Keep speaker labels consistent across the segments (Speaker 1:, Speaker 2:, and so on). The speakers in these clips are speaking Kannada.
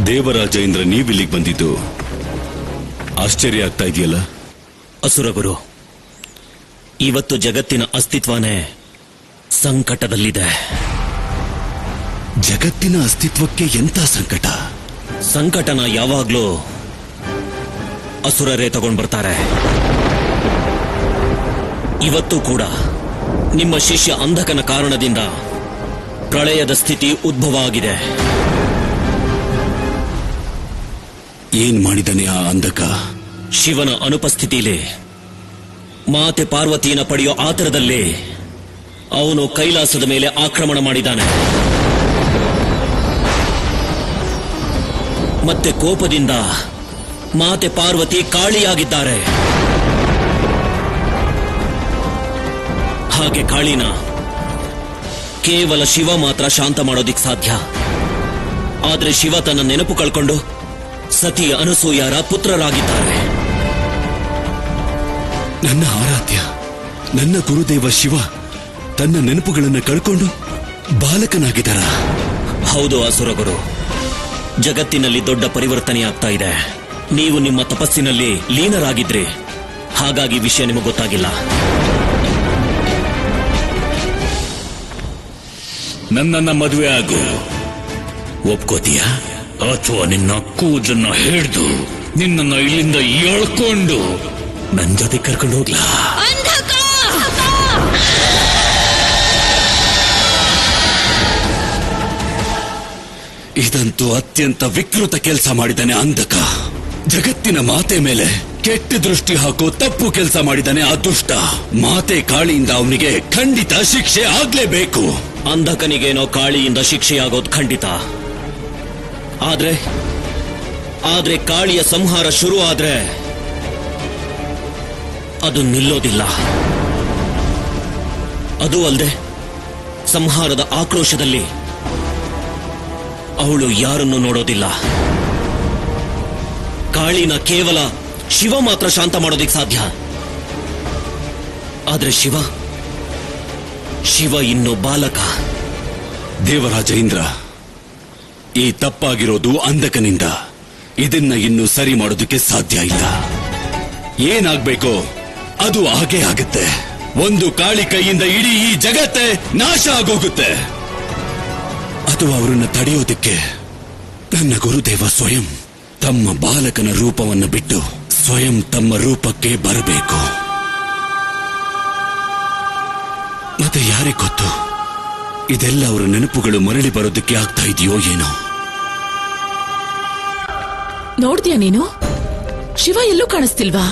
Speaker 1: ದೇವರಾಜೇಂದ್ರ ನೀವಿಲ್ಲಿಗೆ ಬಂದಿದ್ದು ಆಶ್ಚರ್ಯ ಆಗ್ತಾ ಇದೆಯಲ್ಲ?
Speaker 2: ಅಸುರಗುರು, ಇವತ್ತು ಜಗತ್ತಿನ ಅಸ್ತಿತ್ವನೇ ಸಂಕಟದಲ್ಲಿದೆ.
Speaker 1: ಜಗತ್ತಿನ ಅಸ್ತಿತ್ವಕ್ಕೆ ಎಂತ ಸಂಕಟ?
Speaker 2: ಸಂಕಟನ ಯಾವಾಗ್ಲೂ ಅಸುರರೇ ತಗೊಂಡ್ ಬರ್ತಾರೆ. ಇವತ್ತು ಕೂಡ ನಿಮ್ಮ ಶಿಷ್ಯ ಅಂಧಕನ ಕಾರಣದಿಂದ ಪ್ರಳಯದ ಸ್ಥಿತಿ ಉದ್ಭವ ಆಗಿದೆ.
Speaker 1: ಏನ್ ಮಾಡಿದನೆ ಆ ಅಂಧಕ?
Speaker 2: ಶಿವನ ಅನುಪಸ್ಥಿತಿಯಲ್ಲಿ ಮಾತೆ ಪಾರ್ವತಿಯನ್ನ ಪಡೆಯೋ ಆತರದಲ್ಲಿ ಅವನು ಕೈಲಾಸದ ಮೇಲೆ ಆಕ್ರಮಣ ಮಾಡಿದ್ದಾನೆ. ಮತ್ತೆ ಕೋಪದಿಂದ ಮಾತೆ ಪಾರ್ವತಿ ಕಾಳಿಯಾಗಿದ್ದಾರೆ. ಹಾಗೆ ಕಾಳಿನ ಕೇವಲ ಶಿವ ಮಾತ್ರ ಶಾಂತ ಮಾಡೋದಿಕ್ ಸಾಧ್ಯ. ಆದ್ರೆ ಶಿವ ತನ್ನ ನೆನಪು ಕಳ್ಕೊಂಡು ಸತಿ ಅನಸೂಯರ ಪುತ್ರರಾಗಿದ್ದಾರೆ.
Speaker 1: ನನ್ನ ಆರಾಧ್ಯ, ನನ್ನ ಗುರುದೇವ ಶಿವ ತನ್ನ ನೆನಪುಗಳನ್ನು ಕಳ್ಕೊಂಡು ಬಾಲಕನಾಗಿದ್ದಾರ?
Speaker 2: ಹೌದು ಅಸುರಗುರು, ಜಗತ್ತಿನಲ್ಲಿ ದೊಡ್ಡ ಪರಿವರ್ತನೆಯಾಗ್ತಾ ಇದೆ. ನೀವು ನಿಮ್ಮ ತಪಸ್ಸಿನಲ್ಲಿ ಲೀನರಾಗಿದ್ರಿ, ಹಾಗಾಗಿ ವಿಷಯ ನಿಮಗೆ ಗೊತ್ತಾಗಿಲ್ಲ.
Speaker 3: ನನ್ನನ್ನ ಮದುವೆ ಆಗು, ಒಪ್ಕೋತೀಯ? ಅಥವಾ ನಿನ್ನ ಕೂದಲನ್ನ ಹಿಡಿದು ನಿನ್ನನ್ನ ಇಲ್ಲಿಂದ ಎಳ್ಕೊಂಡು ನನ್ನ ಜೊತೆ ಕರ್ಕೊಂಡು ಹೋಗ್ಲಾ?
Speaker 1: ಇದಂತೂ ಅತ್ಯಂತ ವಿಕೃತ ಕೆಲಸ ಮಾಡಿದ್ದಾನೆ ಅಂಧಕ. ಜಗತ್ತಿನ ಮಾತೆ ಮೇಲೆ ಕೆಟ್ಟ ದೃಷ್ಟಿ ಹಾಕೋ ತಪ್ಪು ಕೆಲಸ ಮಾಡಿದ್ದಾನೆ ಆ ದುಷ್ಟ. ಮಾತೆ ಕಾಳಿಯಿಂದ ಅವನಿಗೆ ಖಂಡಿತ ಶಿಕ್ಷೆ ಆಗ್ಲೇಬೇಕು.
Speaker 2: ಅಂಧಕನಿಗೇನೋ ಕಾಳಿಯಿಂದ ಶಿಕ್ಷೆಯಾಗೋದು ಖಂಡಿತ. ಆದ್ರೆ ಕಾಳಿಯ ಸಂಹಾರ ಶುರು ಆದ್ರೆ ಅದು ನಿಲ್ಲೋದಿಲ್ಲ. ಅದು ಅಲ್ಲದೆ ಸಂಹಾರದ ಆಕ್ರೋಶದಲ್ಲಿ ಅವಳು ಯಾರನ್ನು ನೋಡೋದಿಲ್ಲ. ಕಾಳಿನ ಕೇವಲ ಶಿವ ಮಾತ್ರ ಶಾಂತ ಮಾಡೋದಿಕ್ ಸಾಧ್ಯ. ಆದ್ರೆ ಶಿವ ಇನ್ನು ಬಾಲಕ.
Speaker 1: ದೇವರಾಜೇಂದ್ರ, ಈ ತಪ್ಪಾಗಿರೋದು ಅಂಧಕನಿಂದ. ಇದನ್ನ ಇನ್ನು ಸರಿ ಮಾಡೋದಕ್ಕೆ ಸಾಧ್ಯ ಇಲ್ಲ. ಏನಾಗ್ಬೇಕೋ ಅದು ಹಾಗೇ ಆಗುತ್ತೆ. ಒಂದು ಕಾಳಿ ಕೈಯಿಂದ ಇಡೀ ಈ ಜಗತ್ತೇ ನಾಶ ಆಗೋಗುತ್ತೆ. ಅದು ಅವರನ್ನ ತಡೆಯೋದಕ್ಕೆ ನನ್ನ ಗುರುದೇವ ಸ್ವಯಂ ತಮ್ಮ ಬಾಲಕನ ರೂಪವನ್ನು ಬಿಟ್ಟು ಸ್ವಯಂ ತಮ್ಮ ರೂಪಕ್ಕೆ ಬರಬೇಕು. ಮತ್ತೆ ಯಾರಿಗೆ ಗೊತ್ತು, ಇದೆಲ್ಲ ಅವರ ನೆನಪುಗಳು ಮರಳಿ ಬರೋದಕ್ಕೆ ಆಗ್ತಾ ಇದೆಯೋ ಏನೋ.
Speaker 4: ನೋಡ್ತೀಯ ನೀನು? ಶಿವ ಎಲ್ಲೂ ಕಾಣಿಸ್ತಿಲ್ವಾ?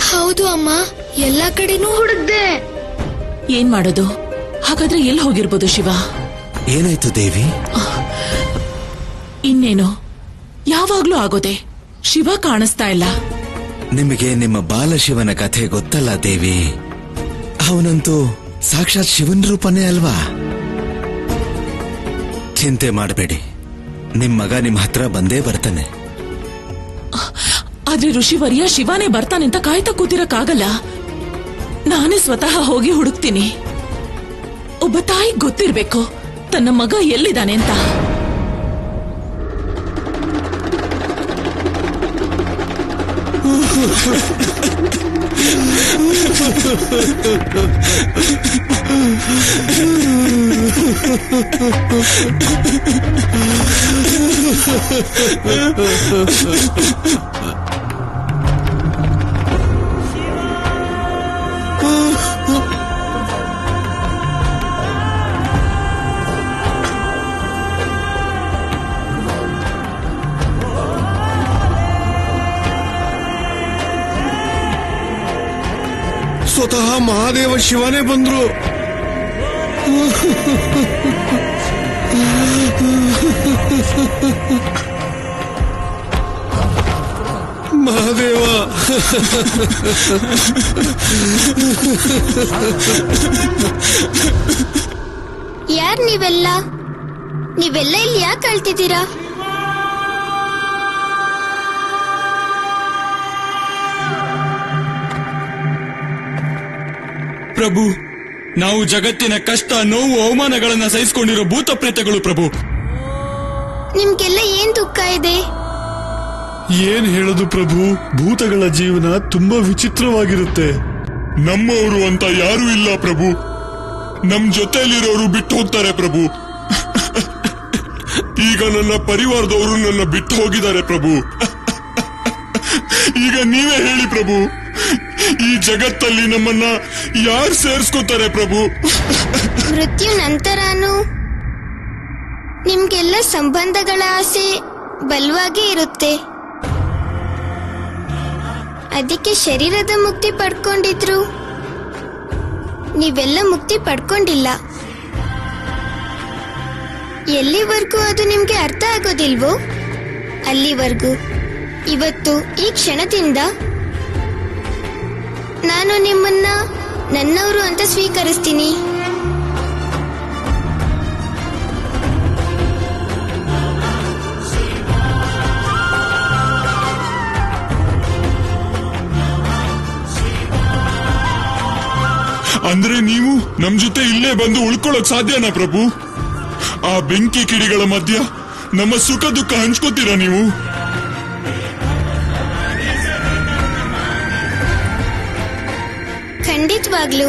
Speaker 5: ಹೌದು ಅಮ್ಮ, ಎಲ್ಲಾ ಕಡೆನೂ ಹುಡುಕ್ದೆ.
Speaker 4: ಏನ್ ಮಾಡೋದು? ಹಾಗಾದ್ರೆ ಎಲ್ಲಿ ಹೋಗಿರ್ಬೋದು ಶಿವ?
Speaker 6: ಏನಾಯ್ತು ದೇವಿ?
Speaker 4: ಇನ್ನೇನು, ಯಾವಾಗ್ಲೂ ಆಗೋದೆ. ಶಿವ ಕಾಣಿಸ್ತಾ ಇಲ್ಲ.
Speaker 6: ನಿಮಗೆ ನಿಮ್ಮ ಬಾಲಶಿವನ ಕಥೆ ಗೊತ್ತಲ್ಲ ದೇವಿ? ಅವನಂತೂ ಸಾಕ್ಷಾತ್ ಶಿವನ್ ರೂಪನೇ ಅಲ್ವಾ? ಚಿಂತೆ ಮಾಡಬೇಡಿ, ನಿಮ್ ಮಗ ನಿಮ್ ಹತ್ರ ಬಂದೇ ಬರ್ತಾನೆ.
Speaker 4: ಆದ್ರೆ ಋಷಿವರ್ಯ ಶಿವನೇ ಬರ್ತಾನೆ ಅಂತ ಕಾಯ್ತಾ ಕೂತಿರಕ್ಕಾಗಲ್ಲ. ನಾನೇ ಸ್ವತಃ ಹೋಗಿ ಹುಡುಕ್ತೀನಿ. ಒಬ್ಬ ತಾಯಿ ಗೊತ್ತಿರ್ಬೇಕು ತನ್ನ ಮಗ ಎಲ್ಲಿದ್ದಾನೆ ಅಂತ.
Speaker 7: ಸ್ವತಃ ಮಹಾದೇವ ಶಿವನೇ ಬಂದ್ರು. ಮಹಾದೇವ,
Speaker 5: ಯಾರ್ ನೀವೆಲ್ಲ ಇಲ್ಲಿ ಯಾಕೆ ಅಳ್ತಿದ್ದೀರಾ?
Speaker 8: ಪ್ರಭು, ನಾವು ಜಗತ್ತಿನ ಕಷ್ಟ, ನೋವು, ಅವಮಾನಗಳನ್ನ ಸಹಿಸಿಕೊಂಡಿರೋ ಭೂತ ಪ್ರೇತಗಳು ಪ್ರಭು.
Speaker 5: ನಿಮ್ಗೆಲ್ಲ ಏನ್ ದುಃಖ ಇದೆ?
Speaker 7: ಏನ್ ಹೇಳೋದು ಪ್ರಭು, ಭೂತಗಳ ಜೀವನ ತುಂಬಾ ವಿಚಿತ್ರವಾಗಿರುತ್ತೆ.
Speaker 9: ನಮ್ಮವರು ಅಂತ ಯಾರೂ ಇಲ್ಲ ಪ್ರಭು. ನಮ್ ಜೊತೆಯಲ್ಲಿರೋರು ಬಿಟ್ಟು ಹೋಗ್ತಾರೆ ಪ್ರಭು. ಈಗ ನನ್ನ ಪರಿವಾರದವರು ನನ್ನ ಬಿಟ್ಟು ಹೋಗಿದ್ದಾರೆ ಪ್ರಭು. ಈಗ ನೀವೇ ಹೇಳಿ ಪ್ರಭು, ಈ ಜಗತ್ತಲ್ಲಿ ನಮ್ಮನ್ನ ಯಾರು ಸೇರಿಸ್ಕೋತಾರೆ ಪ್ರಭು?
Speaker 5: ಮೃತ್ಯು ನಂತರನೂ ನಿಮ್ಗೆಲ್ಲ ಸಂಬಂಧಗಳ ಆಸೆ ಬಲವಾಗೇ ಇರುತ್ತೆ. ಅದಕ್ಕೆ ಶರೀರದ ಮುಕ್ತಿ ಪಡ್ಕೊಂಡಿದ್ರು, ನೀವೆಲ್ಲ ಮುಕ್ತಿ ಪಡ್ಕೊಂಡಿಲ್ಲ. ಎಲ್ಲಿವರೆಗೂ ಅದು ನಿಮ್ಗೆ ಅರ್ಥ ಆಗೋದಿಲ್ವೋ ಅಲ್ಲಿವರೆಗೂ ಇವತ್ತು ಈ ಕ್ಷಣದಿಂದ ನಾನು ನಿಮ್ಮನ್ನ ನನ್ನವರು ಅಂತ ಸ್ವೀಕರಿಸ್ತೀನಿ.
Speaker 9: ಅಂದ್ರೆ ನೀವು ನಮ್ ಜೊತೆ ಇಲ್ಲೇ ಬಂದು ಉಳ್ಕೊಳ್ಳೋಕ್ ಸಾಧ್ಯನಾ ಪ್ರಭು? ಆ ಬೆಂಕಿ ಕಿಡಿಗಳ ಮಧ್ಯ ನಮ್ಮ ಸುಖ ದುಃಖ ಹಂಚ್ಕೋತೀರಾ ನೀವು?
Speaker 5: ಖಂಡಿತವಾಗ್ಲು.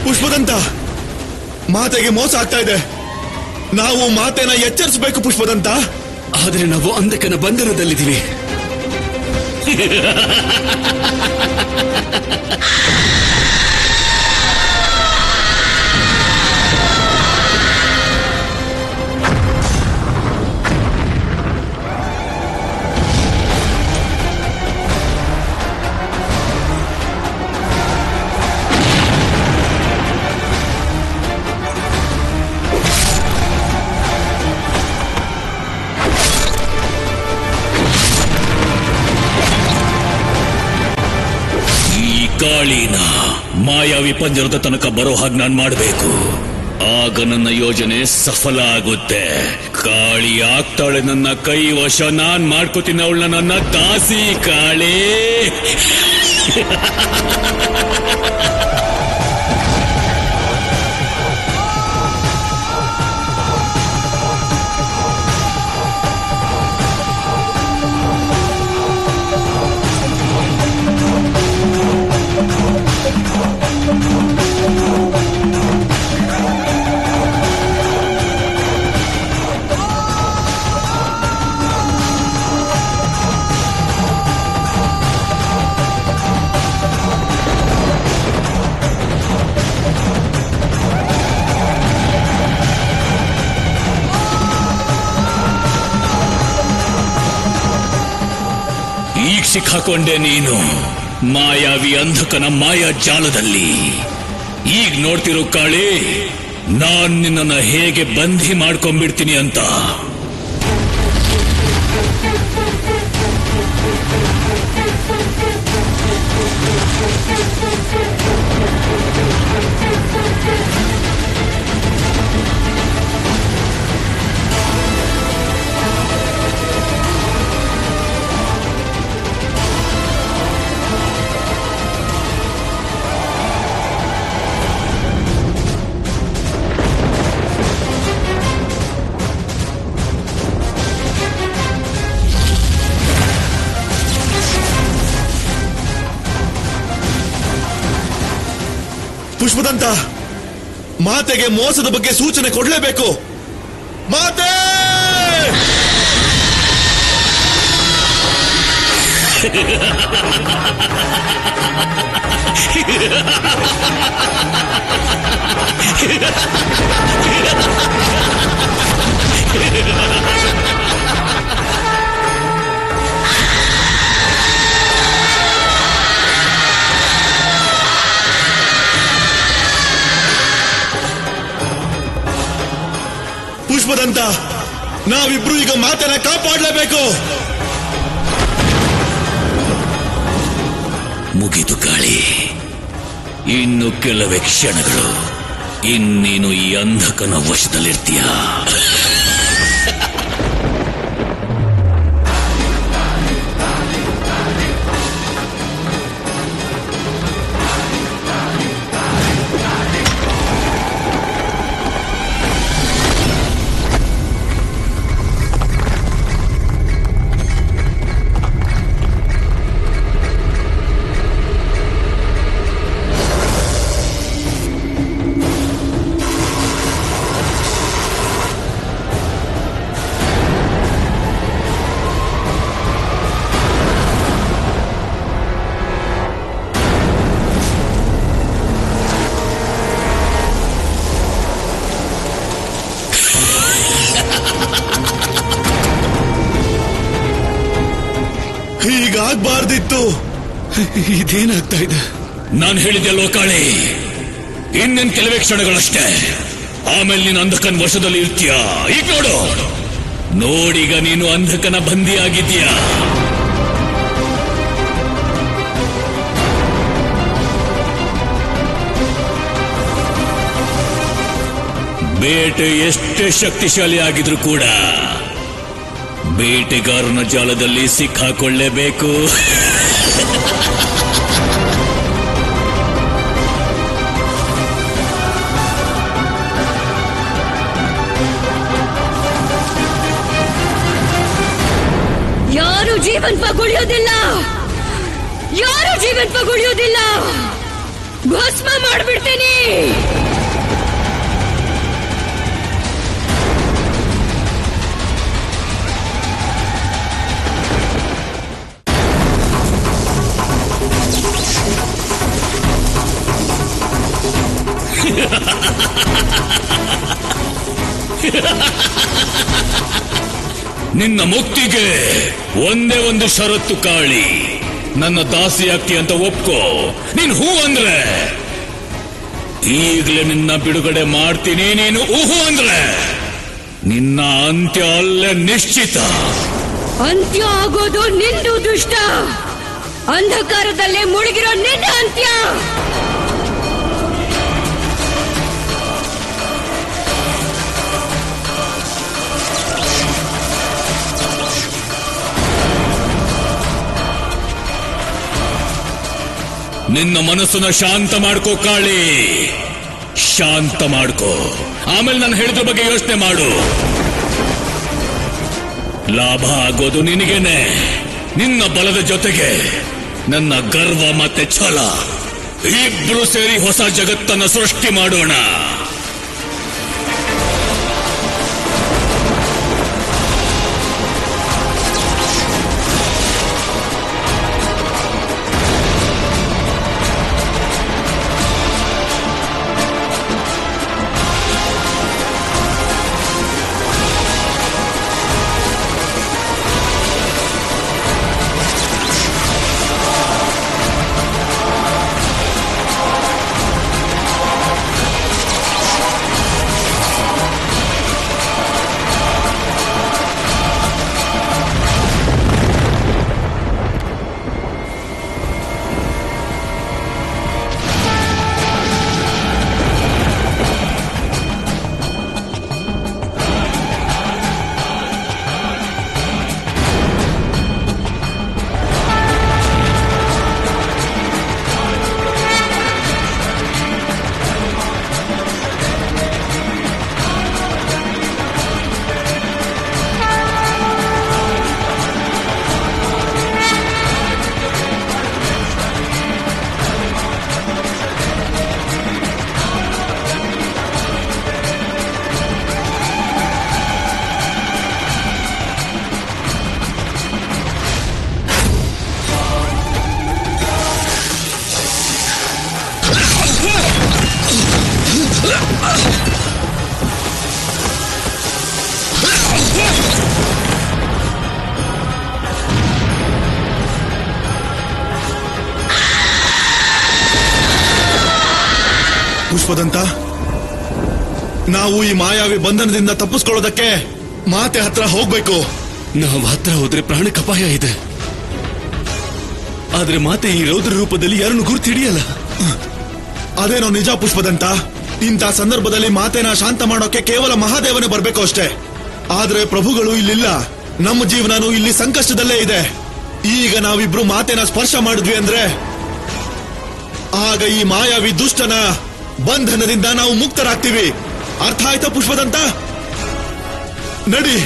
Speaker 6: ಪುಷ್ಪದಂತ, ಮಾತೆಗೆ ಮೋಸ ಆಗ್ತಾ ಇದೆ. ನಾವು ಮಾತೆನ ಎಚ್ಚರಿಸಬೇಕು ಪುಷ್ಪದಂತ.
Speaker 1: ಆದ್ರೆ ನಾವು ಅಂಧಕನ ಬಂಧನದಲ್ಲಿದ್ದೀವಿ.
Speaker 3: ಗಾಳಿನ ಮಾಯಾವಿ ಪಂಜರದ ತನಕ ಬರೋ ಹಾಗೆ ನಾನ್ ಮಾಡಬೇಕು. ಆಗ ನನ್ನ ಯೋಜನೆ ಸಫಲ ಆಗುತ್ತೆ. ಕಾಳಿ ಆಗ್ತಾಳೆ ನನ್ನ ಕೈ ವಶ. ನಾನ್ ಮಾಡ್ಕೋತೀನಿ ಅವಳನ್ನ ನನ್ನ ದಾಸಿ. ಕಾಳಿ ಈಗ ಸಿಕ್ಕಾಕೊಂಡೆ ನೀನು ಮಾಯಾವಿ ಅಂಧಕನ ಮಾಯಾ ಜಾಲದಲ್ಲಿ. ಈಗ ನೋಡ್ತಿರೋ ಕಾಳಿ, ನಾನ್ ನಿನ್ನನ್ನ ಹೇಗೆ ಬಂಧಿ ಮಾಡ್ಕೊಂಡ್ಬಿಡ್ತೀನಿ ಅಂತ.
Speaker 6: ಪುಷ್ಪದಂತ, ಮಾತೆಗೆ ಮೋಸದ ಬಗ್ಗೆ ಸೂಚನೆ ಕೊಡ್ಲೇಬೇಕು. ಮಾತೆ! ಪುಷ್ಪದಂತ, ನಾವಿಬ್ರು ಈಗ ಮಾತನ್ನ ಕಾಪಾಡಲೇಬೇಕು.
Speaker 3: ಮುಗಿದು ಗಾಳಿ, ಇನ್ನು ಕೆಲವೇ ಕ್ಷಣಗಳು, ಇನ್ನೀನು ಈ ಅಂಧಕನ ವಶದಲ್ಲಿರ್ತೀಯ.
Speaker 6: ಹೀಗಾಗ್ಬಾರ್ದಿತ್ತು.
Speaker 7: ಇದೇನಾಗ್ತಾ ಇದೆ?
Speaker 3: ನಾನು ಹೇಳಿದೆಲ್ಲೋ ಕಾಳಿ, ಇನ್ನೇನ್ ಕೆಲವೇ ಕ್ಷಣಗಳಷ್ಟೇ, ಆಮೇಲೆ ನೀನು ಅಂಧಕನ ವಶದಲ್ಲಿ ಇರ್ತೀಯ. ಈಗ ನೋಡು, ನೋಡೀಗ ನೀನು ಅಂಧಕನ ಬಂದಿಯಾಗಿದ್ದೀಯ. ಬೇಟೆ ಎಷ್ಟೇ ಶಕ್ತಿಶಾಲಿ ಆಗಿದ್ರು ಕೂಡ ಬೇಟೆಗಾರನ ಜಾಲದಲ್ಲಿ ಸಿಕ್ಕಾಕೊಳ್ಳೇಬೇಕು.
Speaker 10: ಯಾರು ಜೀವಂತಗೊಳಿಯೋದಿಲ್ಲ, ಯಾರು ಜೀವಂತಗೊಳಿಯೋದಿಲ್ಲ, ಭಸ್ಮ ಮಾಡ್ಬಿಡ್ತೀನಿ.
Speaker 3: ನಿನ್ನ ಮುಕ್ತಿಗೆ ಒಂದೇ ಒಂದು ಷರತ್ತು ಕಾಳಿ, ನನ್ನ ದಾಸಿಯಾಗ್ತಿ ಅಂತ ಒಪ್ಕೋ. ನೀನ್ ಹೂ ಅಂದ್ರೆ ಈಗಲೇ ನಿನ್ನ ಬಿಡುಗಡೆ ಮಾಡ್ತೀನಿ. ನೀನು ಊಹು ಅಂದ್ರೆ ನಿನ್ನ ಅಂತ್ಯ ಅಲ್ಲೇ ನಿಶ್ಚಿತ.
Speaker 10: ಅಂತ್ಯ ಆಗೋದು ನಿಂದು ದುಷ್ಟ, ಅಂಧಕಾರದಲ್ಲೇ ಮುಳುಗಿರೋ ನಿನ್ನ ಅಂತ್ಯ.
Speaker 3: ನಿನ್ನ ಮನಸ್ಸನ್ನ ಶಾಂತ ಮಾಡ್ಕೋ ಕಾಳಿ, ಶಾಂತ ಮಾಡ್ಕೋ. ಆಮೇಲೆ ನಾನು ಹೇಳಿದ್ರ ಬಗ್ಗೆ ಯೋಚನೆ ಮಾಡು. ಲಾಭ ಆಗೋದು ನಿನಗೇನೆ. ನಿನ್ನ ಬಲದ ಜೊತೆಗೆ ನನ್ನ ಗರ್ವ ಮತ್ತೆ ಛಲ, ಇಬ್ರು ಸೇರಿ ಹೊಸ ಜಗತ್ತನ್ನ ಸೃಷ್ಟಿ ಮಾಡೋಣ.
Speaker 6: ಪುಷ್ಪದಂತ, ನಾವು ಈ ಮಾಯಾವಿ ಬಂಧನದಿಂದ ತಪ್ಪಿಸ್ಕೊಳ್ಳೋದಕ್ಕೆ ಮಾತೆ ಹತ್ರ ಹೋಗ್ಬೇಕು.
Speaker 1: ನಾವು ಹತ್ರ ಹೋದ್ರೆ ಪ್ರಾಣಕ್ಕೆ ಅಪಾಯ ಇದೆ. ಆದ್ರೆ ಮಾತೆ ಈ ರೌದ್ರ ರೂಪದಲ್ಲಿ ಯಾರನ್ನು ಗುರ್ತು ಹಿಡಿಯಲ್ಲ.
Speaker 6: ಅದೇನೋ ನಿಜ ಪುಷ್ಪದಂತ. ಇಂಥ ಸಂದರ್ಭದಲ್ಲಿ ಮಾತೆನ ಶಾಂತ ಮಾಡೋಕೆ ಕೇವಲ ಮಹಾದೇವನೇ ಬರ್ಬೇಕು ಅಷ್ಟೇ. ಆದ್ರೆ ಪ್ರಭುಗಳು ಇಲ್ಲಿಲ್ಲ. ನಮ್ಮ ಜೀವನನೂ ಇಲ್ಲಿ ಸಂಕಷ್ಟದಲ್ಲೇ ಇದೆ. ಈಗ ನಾವಿಬ್ರು ಮಾತೆನ ಸ್ಪರ್ಶ ಮಾಡಿದ್ವಿ ಅಂದ್ರೆ ಆಗ ಈ ಮಾಯಾವಿ ದುಷ್ಟನ ಬಂಧನದಿಂದ ನಾವು ಮುಕ್ತರಾಗ್ತೀವಿ. ಅರ್ಥ ಆಯ್ತಾ ಪುಷ್ಪದಂತ? ನಡಿ.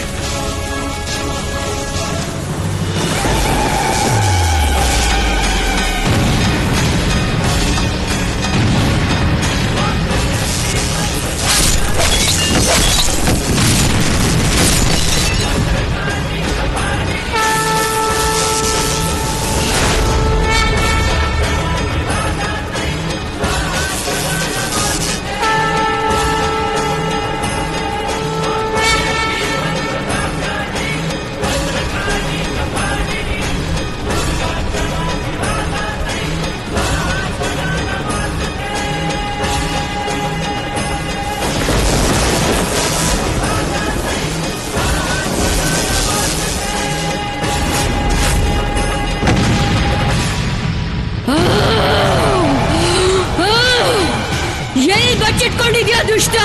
Speaker 10: ಎಲ್ಲಿ ಬಚ್ಚಿಟ್ಕೊಂಡಿದ್ಯಾ ದುಷ್ಟ?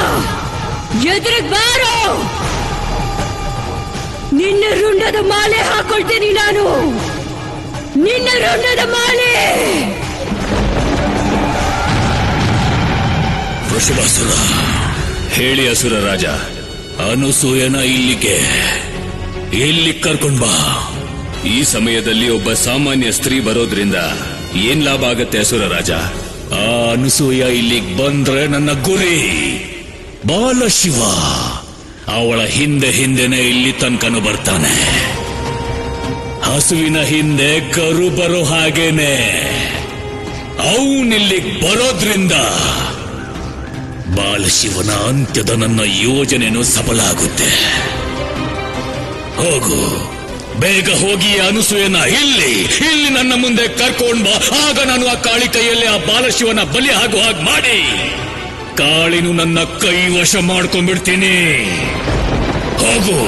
Speaker 10: ಎದುರಿಗೆ ಬಾರೋ. ನಿನ್ನ ರುಂಡದ ಮಾಲೆ ಹಾಕೊಳ್ತೀನಿ ನಾನು. ನಿನ್ನ ರುಂಡದ ಮಾಲೆ.
Speaker 3: ವೃಷಭಾಸುರ, ಹೇಳಿ ಅಸುರ ರಾಜ, ಅನುಸೂಯನ ಇಲ್ಲಿ ಕರ್ಕೊಂಡ್ ಬಾ. ಈ ಸಮಯದಲ್ಲಿ ಒಬ್ಬ ಸಾಮಾನ್ಯ ಸ್ತ್ರೀ ಬರೋದ್ರಿಂದ ಏನ್ ಲಾಭ ಆಗತ್ತೆ ಅಸುರ ರಾಜ? ಆ ಅನುಸೂಯ ಇಲ್ಲಿಗೆ ಬಂದ್ರೆ ನನ್ನ ಗುರಿ ಬಾಲಶಿವ ಅವಳ ಹಿಂದೆನೆ ಇಲ್ಲಿ ತನಕನು ಬರ್ತಾನೆ. ಹಸುವಿನ ಹಿಂದೆ ಕರು ಬರೋ ಹಾಗೇನೆ ಅವನಿಲ್ಲಿಗೆ ಬರೋದ್ರಿಂದ ಬಾಲಶಿವನ ಅಂತ್ಯದ ನನ್ನ ಯೋಜನೆನೂ ಸಫಲ ಆಗುತ್ತೆ. ಹೋಗು, ಬೇಗ ಹೋಗಿ ಅನುಸೂಯನ ಇಲ್ಲಿ ನನ್ನ ಮುಂದೆ ಕರ್ಕೊಂಡ್ ಬಾ. ಆಗ ನಾನು ಆ ಕಾಳಿ ಕೈಯಲ್ಲಿ ಆ ಬಾಲಶಿವನ ಬಲಿ ಆಗೋ ಹಾಗೆ ಮಾಡಿ ಕಾಳಿನು ನನ್ನ ಕೈ ವಶ ಮಾಡ್ಕೊಂಡ್ಬಿಡ್ತೀನಿ. ಹೋಗು,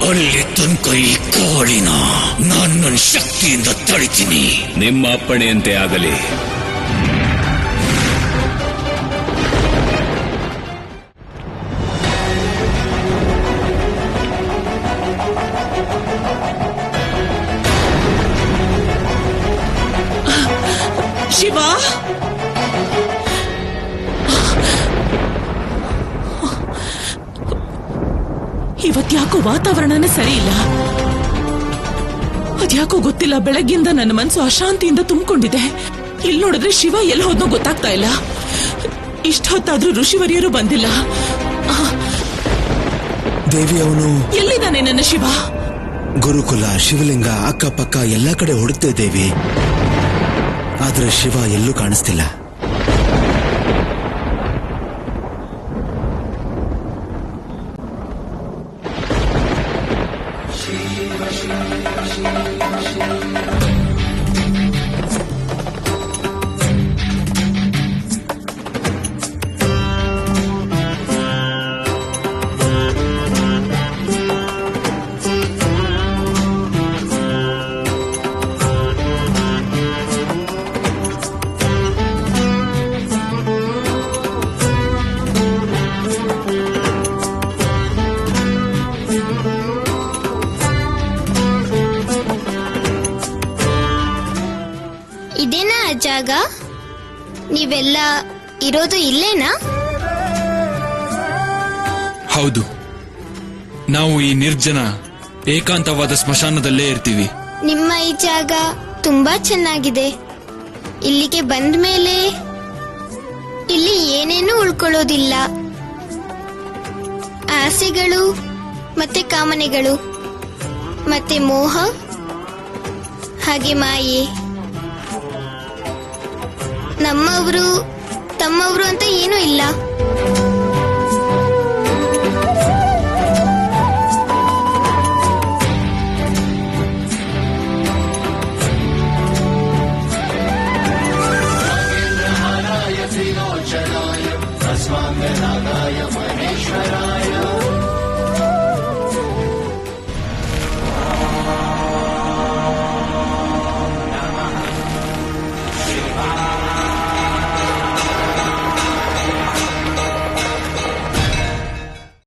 Speaker 3: ಅಲ್ಲಿ ತನಕ ಈ ಕಾಳಿನ ನನ್ನ ಶಕ್ತಿಯಿಂದ ತಡಿತೀನಿ. ನಿಮ್ಮ ಅಪ್ಪಣೆಯಂತೆ ಆಗಲಿ.
Speaker 4: ಶಿವ, ಇವತ್ಯಾಕೋ ವಾತಾವರಣನೇ ಸರಿ ಇಲ್ಲ. ಅದ್ಯಾಕೋ ಗೊತ್ತಿಲ್ಲ, ಬೆಳಗ್ಗಿಂದ ನನ್ನ ಮನಸ್ಸು ಅಶಾಂತಿಯಿಂದ ತುಂಬಿಕೊಂಡಿದೆ. ಇಲ್ಲಿ ನೋಡಿದ್ರೆ ಶಿವ ಎಲ್ಲಿ ಹೋದ್ನೋ ಗೊತ್ತಾಗ್ತಾ ಇಲ್ಲ. ಇಷ್ಟೊತ್ತಾದ್ರೂ ಋಷಿವರಿಯರು ಬಂದಿಲ್ಲ.
Speaker 6: ದೇವಿ, ಅವನು
Speaker 4: ಎಲ್ಲಿದ್ದಾನೆ ನನ್ನ ಶಿವ?
Speaker 6: ಗುರುಕುಲ, ಶಿವಲಿಂಗ ಅಕ್ಕಪಕ್ಕ ಎಲ್ಲಾ ಕಡೆ ಹುಡುಕ್ತೇ ದೇವಿ. ಆದ್ರೆ ಶಿವ ಎಲ್ಲೂ ಕಾಣಿಸ್ತಿಲ್ಲ.
Speaker 5: ಇದೇನಾ ಜಾಗ? ನೀವೆಲ್ಲ ಇರೋದು ಇಲ್ಲೇನಾ?
Speaker 8: ಹೌದು, ನಾವು ಈ ನಿರ್ಜನ ಏಕಾಂತವಾದ ಸ್ಮಶಾನದಲ್ಲೇ ಇರ್ತೀವಿ.
Speaker 5: ನಿಮ್ಮ ಈ ಜಾಗ ತುಂಬಾ ಚೆನ್ನಾಗಿದೆ. ಇಲ್ಲಿಗೆ ಬಂದ ಮೇಲೆ ಇಲ್ಲಿ ಏನೇನೂ ಉಳ್ಕೊಳ್ಳೋದಿಲ್ಲ. ಆಸೆಗಳು ಮತ್ತೆ ಕಾಮನೆಗಳು ಮತ್ತೆ ಮೋಹ ಹಾಗೆ ಮಾಯೆ. ನಮ್ಮವರು ತಮ್ಮವರು ಅಂತ ಏನೂ ಇಲ್ಲ.